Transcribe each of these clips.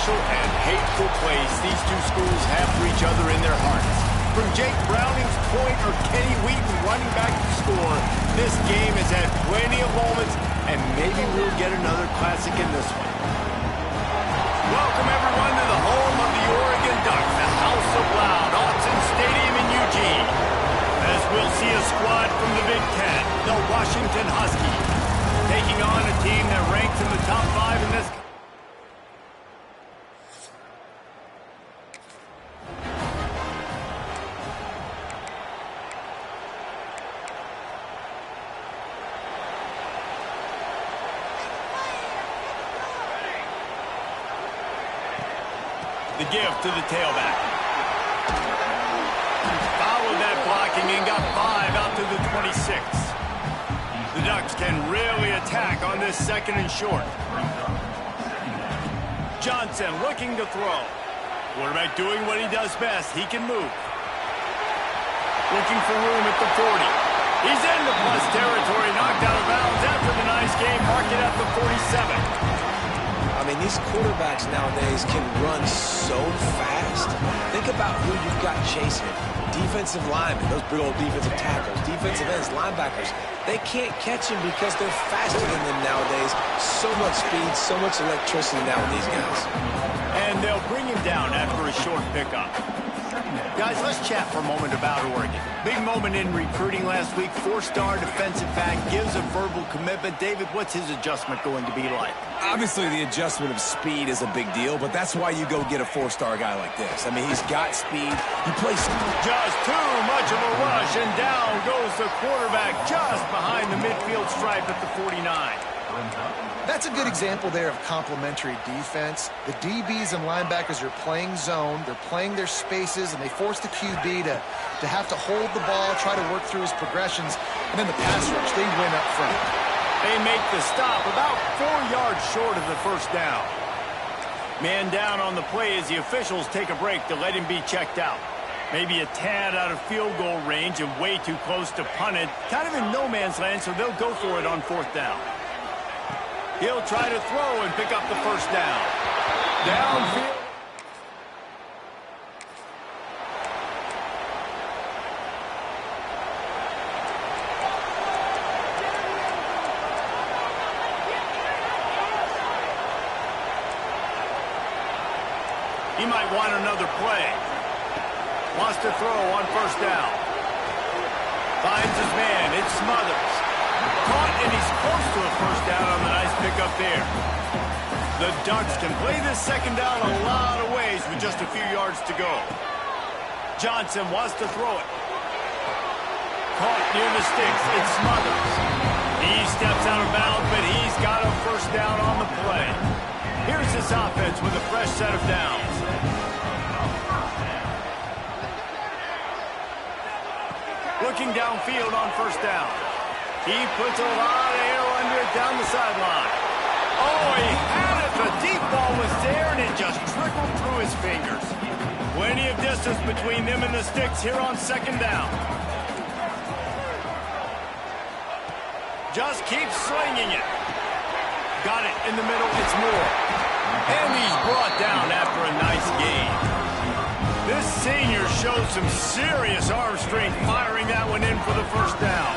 special and hateful place these two schools have for each other in their hearts. From Jake Browning's point or Kenny Wheaton running back to score, this game has had plenty of moments, and maybe we'll get another classic in this one. Welcome, everyone, to the home of the Oregon Ducks, the House of Loud, Autzen Stadium in Eugene. As we'll see a squad from the Big Ten, the Washington Huskies, taking on a team that ranks in the top 5 in this. The give to the tailback. Followed that blocking and got 5 out to the 26. The Ducks can really attack on this second and short. Johnson looking to throw. Quarterback doing what he does best. He can move. Looking for room at the 40. He's into plus territory, knocked out of bounds after the nice game. Mark it at the 47. I mean, these quarterbacks nowadays can run so fast. Think about who you've got chasing. Defensive linemen, those big old defensive tackles, defensive ends, linebackers. They can't catch him because they're faster than them nowadays. So much speed, so much electricity now with these guys. And they'll bring him down after a short pickup. Guys, let's chat for a moment about Oregon. Big moment in recruiting last week. 4-star defensive back gives a verbal commitment. David, what's his adjustment going to be like? Obviously, the adjustment of speed is a big deal, but that's why you go get a 4-star guy like this. I mean, he's got speed. He plays just too much of a rush, and down goes the quarterback just behind the midfield stripe at the 49. That's a good example there of complementary defense. The DBs and linebackers are playing zone, they're playing their spaces, and they force the QB to have to hold the ball, try to work through his progressions, and then the pass rush, they win up front. They make the stop about 4 yards short of the first down. Man down on the play as the officials take a break to let him be checked out. Maybe a tad out of field goal range and way too close to punt it. Kind of in no man's land, so they'll go for it on 4th down. He'll try to throw and pick up the first down. Downfield. He might want another play. Wants to throw on 1st down. Finds his man. It's Smothers. Caught, and he's close to a 1st down on the nice pickup there. The Ducks can play this 2nd down a lot of ways with just a few yards to go. Johnson wants to throw it. Caught near the sticks. It's Smothers. He steps out of bounds, but he's got a 1st down on the play. Here's this offense with a fresh set of downs. Looking downfield on 1st down. He puts a lot of air under it down the sideline. Oh, he had it. The deep ball was there, and it just trickled through his fingers. Plenty of distance between them and the sticks here on 2nd down. Just keep slinging it. Got it in the middle. It's Moore. And he's brought down after a nice gain. This senior showed some serious arm strength firing that one in for the 1st down.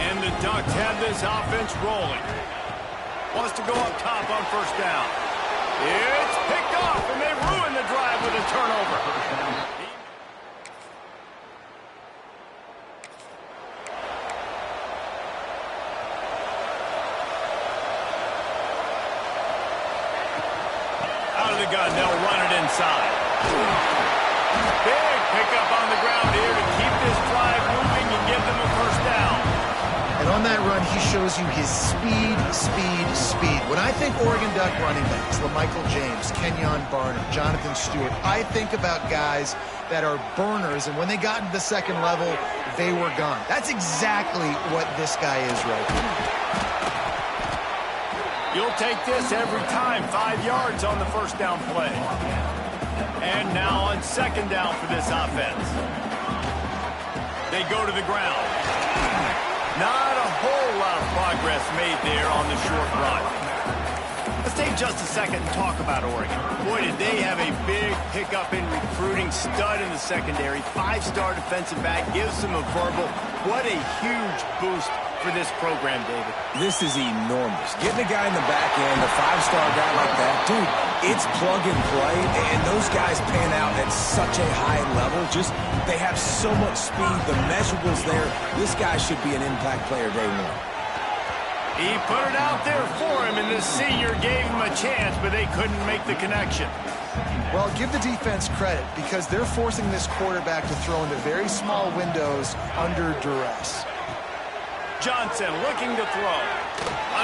And the Ducks have this offense rolling. Wants to go up top on 1st down. It's picked off, and they ruin the drive with a turnover. Out of the gun, they'll run it inside. Big pickup on the ground here to keep this drive moving and give them a 1st down. And on that run, he shows you his speed, speed, speed. When I think Oregon Duck running backs, LaMichael James, Kenyon Barnum, Jonathan Stewart, I think about guys that are burners, and when they got into the 2nd level, they were gone. That's exactly what this guy is right now. You'll take this every time. 5 yards on the 1st down play. And now on 2nd down for this offense. They go to the ground. Not a whole lot of progress made there on the short run. A Let's take just a second and talk about Oregon. Boy, did they have a big pickup in recruiting. Stud in the secondary. 5-star defensive back. Gives them a verbal. What a huge boost for this program, David. This is enormous. Getting a guy in the back end, a 5-star guy like that, dude, it's plug and play, and those guys pan out at such a high level. Just, they have so much speed. The measurables there. This guy should be an impact player day one. He put it out there for him, and the senior gave him a chance, but they couldn't make the connection. Well, give the defense credit because they're forcing this quarterback to throw into very small windows under duress. Johnson looking to throw.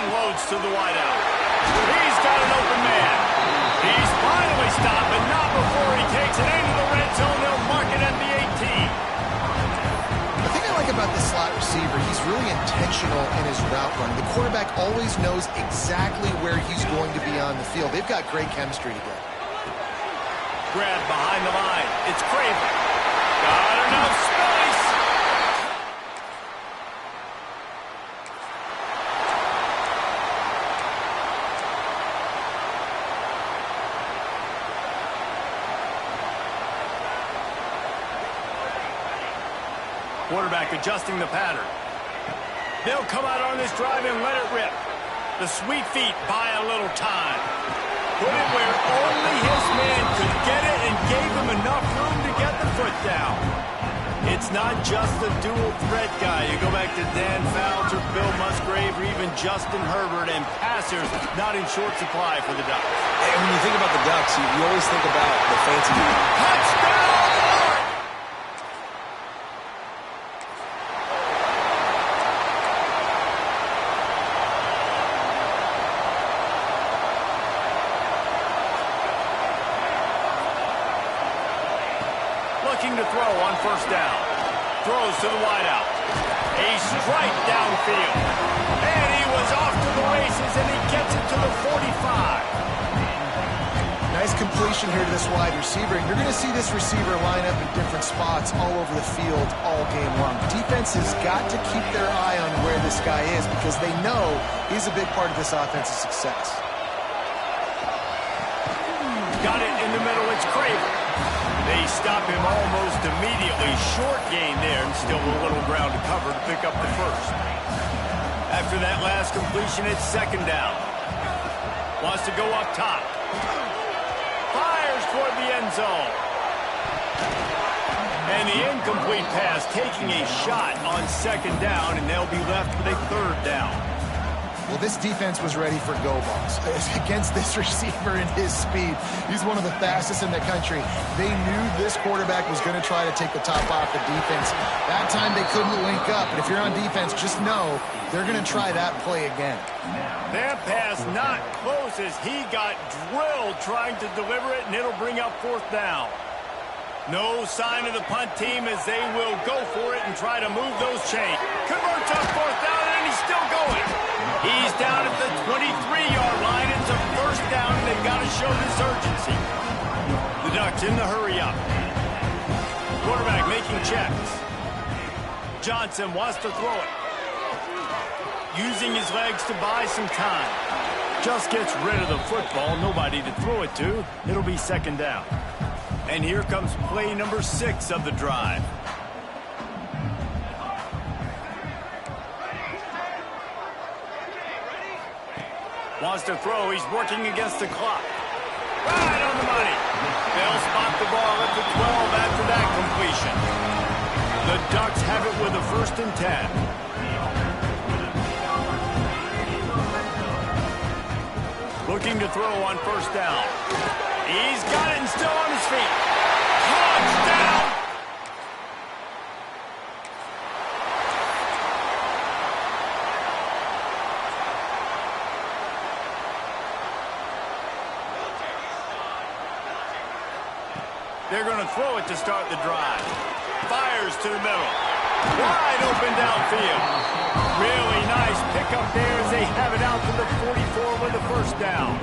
Unloads to the wideout. He's got an open man. He's finally stopped, but not before he takes it into the red zone. They'll mark it at the 18. The thing I like about the slot receiver, he's really intentional in his route run. The quarterback always knows exactly where he's going to be on the field. They've got great chemistry together. Grab behind the line. It's Craven. Got enough space. Quarterback adjusting the pattern. They'll come out on this drive and let it rip. The sweet feet buy a little time. Put it where only his man could get it and gave him enough room to get the foot down. It's not just the dual threat guy. You go back to Dan Fouts or Bill Musgrave or even Justin Herbert, and passers not in short supply for the Ducks. And when you think about the Ducks, you always think about the fancy... Touchdown! Looking to throw on first down. Throws to the wideout. A strike downfield. And he was off to the races, and he gets it to the 45. Nice completion here to this wide receiver. And you're going to see this receiver line up in different spots all over the field all game long. Defense has got to keep their eye on where this guy is because they know he's a big part of this offense's success. Got it in the middle. It's Craven. They stop him almost immediately. Short gain there, and still a little ground to cover to pick up the first. After that last completion, it's second down. Wants to go up top. Fires toward the end zone. And the incomplete pass taking a shot on second down, and they'll be left with a third down. Well, this defense was ready for go balls against this receiver and his speed. He's one of the fastest in the country. They knew this quarterback was going to try to take the top off the defense. That time they couldn't link up, but if you're on defense, just know they're going to try that play again. That pass not close as he got drilled trying to deliver it, and it'll bring up fourth down. No sign of the punt team as they will go for it and try to move those chains. Converts on fourth down, and he's still going. He's down at the 23-yard line. It's a first down, and they've got to show this urgency. The Ducks in the hurry up. Quarterback making checks. Johnson wants to throw it. Using his legs to buy some time. Just gets rid of the football. Nobody to throw it to. It'll be second down. And here comes play number 6 of the drive. Wants to throw. He's working against the clock. Right on the money. They'll spot the ball at the 12 after that completion. The Ducks have it with a 1st and 10. Looking to throw on first down. He's got it and still on his feet. Touchdown! They're going to throw it to start the drive. Fires to the middle. Wide open downfield. Really nice pickup there as they have it out to the 44 with the first down.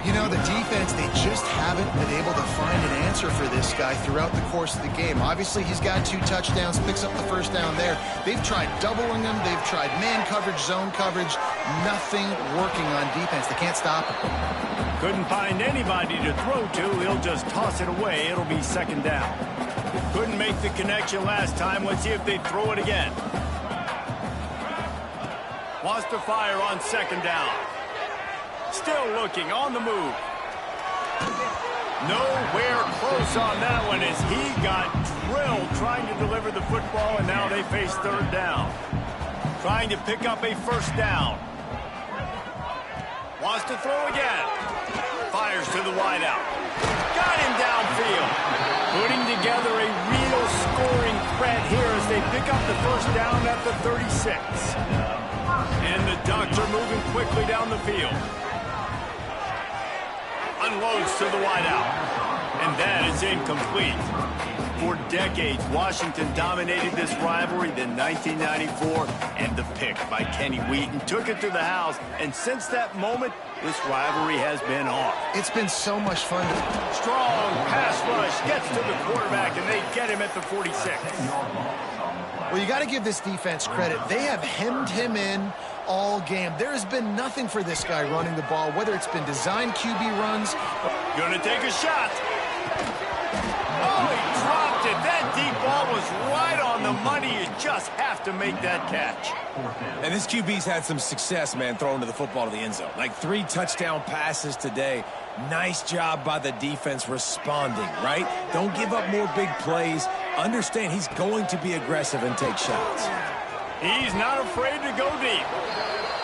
You know, the defense, they just haven't been able to find an answer for this guy throughout the course of the game. Obviously, he's got 2 touchdowns, picks up the first down there. They've tried doubling him. They've tried man coverage, zone coverage. Nothing working on defense. They can't stop him. Couldn't find anybody to throw to. He'll just toss it away. It'll be second down. Couldn't make the connection last time. Let's see if they throw it again. Wants to fire on second down. Still looking on the move. Nowhere close on that one as he got drilled trying to deliver the football, and now they face third down. Trying to pick up a first down. Wants to throw again. Fires to the wideout. Got him downfield. Putting together a real scoring threat here as they pick up the first down at the 36. And the Ducks are moving quickly down the field. Unloads to the wideout. And that is incomplete. For decades, Washington dominated this rivalry. Then 1994, and the pick by Kenny Wheaton took it to the house. And since that moment, this rivalry has been on. It's been so much fun. Strong pass rush gets to the quarterback, and they get him at the 46. Well, you got to give this defense credit. They have hemmed him in all game. There has been nothing for this guy running the ball, whether it's been designed QB runs. Gonna take a shot. Oh, he dropped it. That deep ball was right on the money. You just have to make that catch. And this QB's had some success, man, throwing to the football to the end zone. Like 3 touchdown passes today. Nice job by the defense responding, right? Don't give up more big plays. Understand he's going to be aggressive and take shots. He's not afraid to go deep.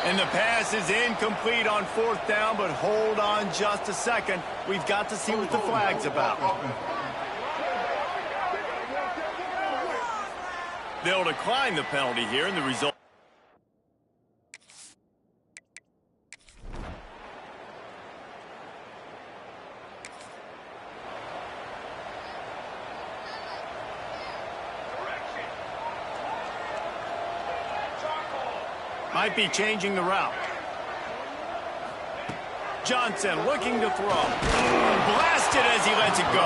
And the pass is incomplete on fourth down, but hold on just a second. We've got to see what the flag's about. They'll decline the penalty here, and the result. Might be changing the route. Johnson looking to throw. Blasted as he lets it go.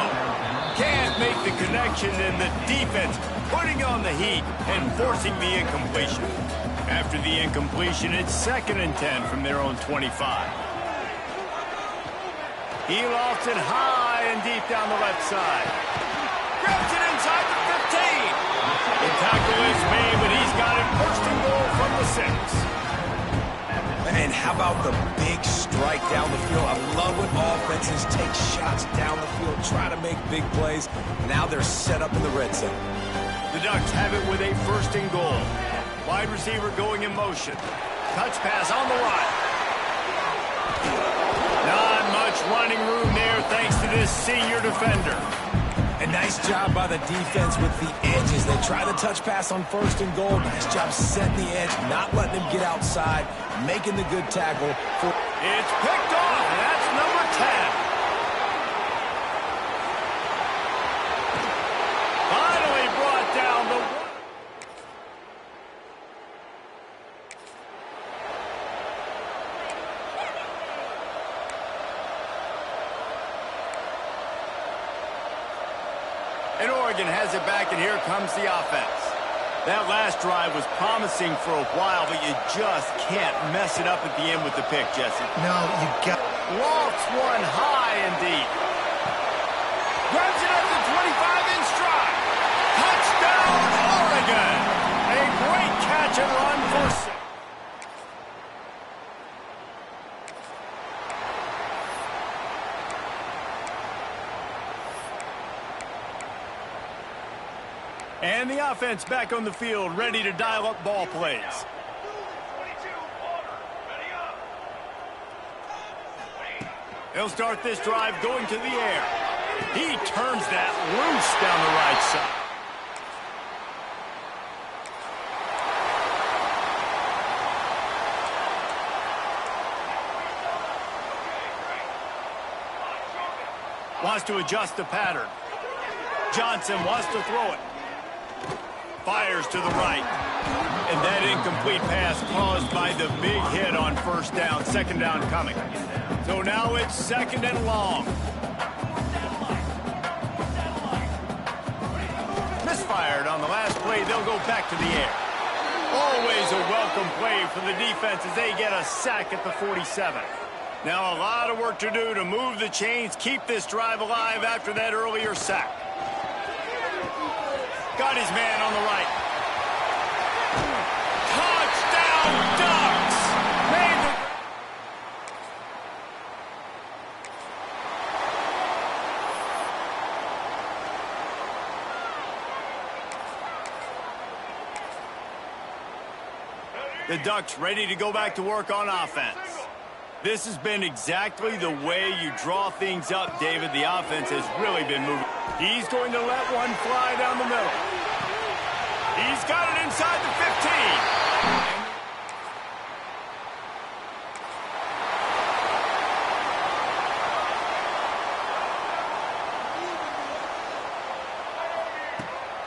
Can't make the connection, and the defense putting on the heat and forcing the incompletion. After the incompletion, it's 2nd and 10 from their own 25. He lofts it high and deep down the left side. Grabs it inside the 15. The tackle is made, but he's got it first and goal from the 6. And how about the big strike down the field? I love when offenses take shots down the field, try to make big plays. Now they're set up in the red zone. The Ducks have it with a first and goal. Wide receiver going in motion. Touch pass on the right. Not much running room there thanks to this senior defender. A nice job by the defense with the edges. They try the touch pass on first and goal. Nice job setting the edge, not letting him get outside, making the good tackle. It's picked off, and that's number 10. Finally brought down the... And Oregon has it back, and here comes the offense. That last drive was promising for a while, but you just can't mess it up at the end with the pick, Jesse. No, you got... Lofts one high and deep. Grabs it up to 25 in stride. Touchdown, Oregon! A great catch and run for 6. And the offense back on the field, ready to dial up ball plays. They'll start this drive going to the air. He turns that loose down the right side. Wants to adjust the pattern. Johnson wants to throw it. Fires to the right. And that incomplete pass caused by the big hit on first down, second down coming. So now it's second and long. Misfired on the last play. They'll go back to the air. Always a welcome play for the defense as they get a sack at the 47. Now a lot of work to do to move the chains, keep this drive alive after that earlier sack. Got his man on the right. Touchdown Ducks! Made the Ducks ready to go back to work on offense. This has been exactly the way you draw things up, David. The offense has really been moving. He's going to let one fly down the middle. He's got it inside the 15.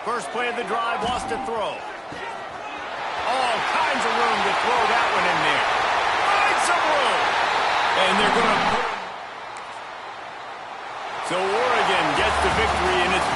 First play of the drive, wants to throw. All kinds of room to throw that one in there. Find some room. And they're going to put... So Oregon gets the victory, and it's